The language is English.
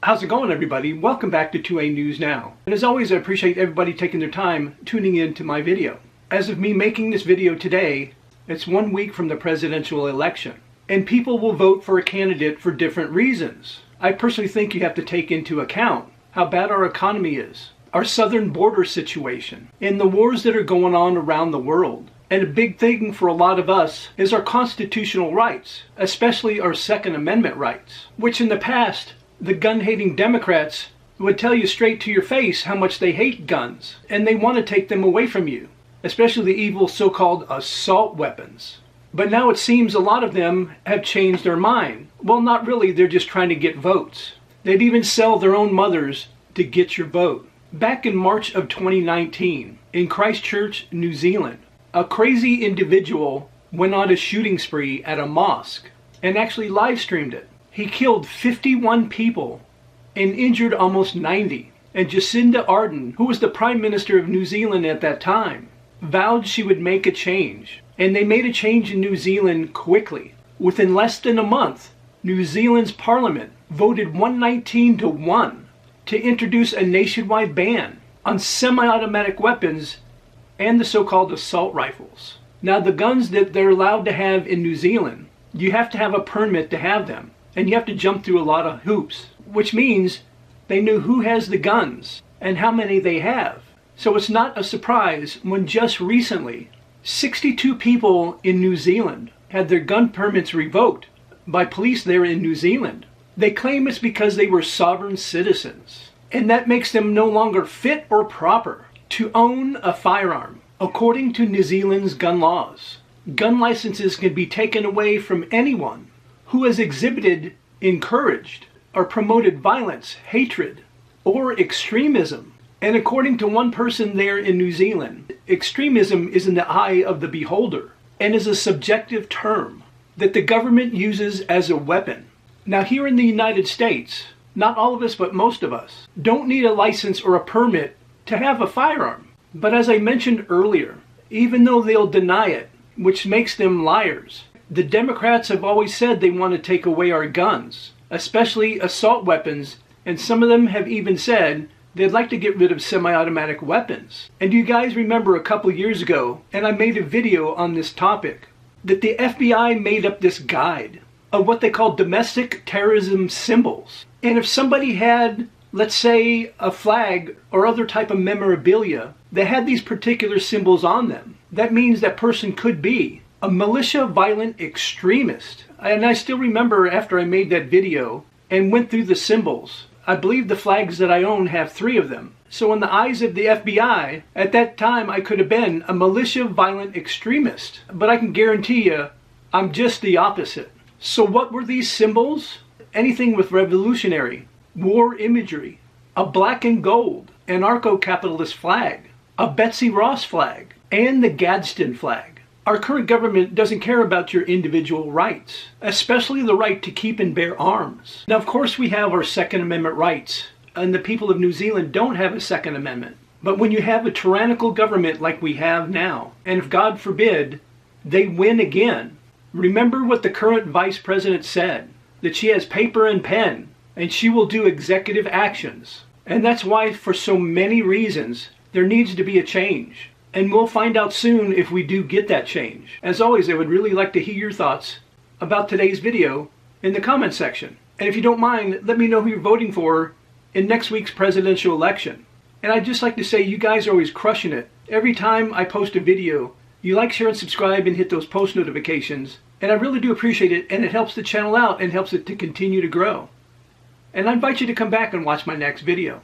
How's it going, everybody? Welcome back to 2A News Now. And as always, I appreciate everybody taking their time tuning in to my video. As of me making this video today, it's 1 week from the presidential election. And people will vote for a candidate for different reasons. I personally think you have to take into account how bad our economy is, our southern border situation, and the wars that are going on around the world. And a big thing for a lot of us is our constitutional rights, especially our Second Amendment rights, which in the past, the gun-hating Democrats would tell you straight to your face how much they hate guns, and they want to take them away from you, especially the evil so-called assault weapons. But now it seems a lot of them have changed their mind. Well, not really, they're just trying to get votes. They'd even sell their own mothers to get your vote. Back in March of 2019, in Christchurch, New Zealand, a crazy individual went on a shooting spree at a mosque and actually live streamed it. He killed 51 people and injured almost 90. And Jacinda Ardern, who was the Prime Minister of New Zealand at that time, vowed she would make a change. And they made a change in New Zealand quickly. Within less than a month, New Zealand's parliament voted 119-1 to introduce a nationwide ban on semi-automatic weapons and the so-called assault rifles. Now, the guns that they're allowed to have in New Zealand, you have to have a permit to have them. And you have to jump through a lot of hoops, which means they knew who has the guns and how many they have. So it's not a surprise when just recently, 62 people in New Zealand had their gun permits revoked by police there in New Zealand. They claim it's because they were sovereign citizens, and that makes them no longer fit or proper to own a firearm. According to New Zealand's gun laws, gun licenses can be taken away from anyone who has exhibited, encouraged, or promoted violence, hatred, or extremism. And according to one person there in New Zealand, extremism is in the eye of the beholder and is a subjective term that the government uses as a weapon. Now, here in the United States, not all of us, but most of us, don't need a license or a permit to have a firearm. But as I mentioned earlier, even though they'll deny it, which makes them liars, the Democrats have always said they want to take away our guns, especially assault weapons, and some of them have even said they'd like to get rid of semi-automatic weapons. And you guys remember a couple years ago, and I made a video on this topic, that the FBI made up this guide of what they call domestic terrorism symbols. And if somebody had, let's say, a flag or other type of memorabilia that had these particular symbols on them, that means that person could be a militia violent extremist. And I still remember after I made that video and went through the symbols, I believe the flags that I own have 3 of them. So in the eyes of the FBI, at that time I could have been a militia violent extremist. But I can guarantee you, I'm just the opposite. So what were these symbols? Anything with revolutionary, war imagery, a black and gold, anarcho-capitalist flag, a Betsy Ross flag, and the Gadsden flag. Our current government doesn't care about your individual rights, especially the right to keep and bear arms. Now, of course, we have our Second Amendment rights, and the people of New Zealand don't have a Second Amendment. But when you have a tyrannical government like we have now, and if God forbid, they win again, remember what the current vice president said, that she has paper and pen, and she will do executive actions. And that's why, for so many reasons, there needs to be a change. And we'll find out soon if we do get that change. As always, I would really like to hear your thoughts about today's video in the comment section. And if you don't mind, let me know who you're voting for in next week's presidential election. And I'd just like to say you guys are always crushing it. Every time I post a video, you like, share, and subscribe and hit those post notifications. And I really do appreciate it, and it helps the channel out and helps it to continue to grow. And I invite you to come back and watch my next video.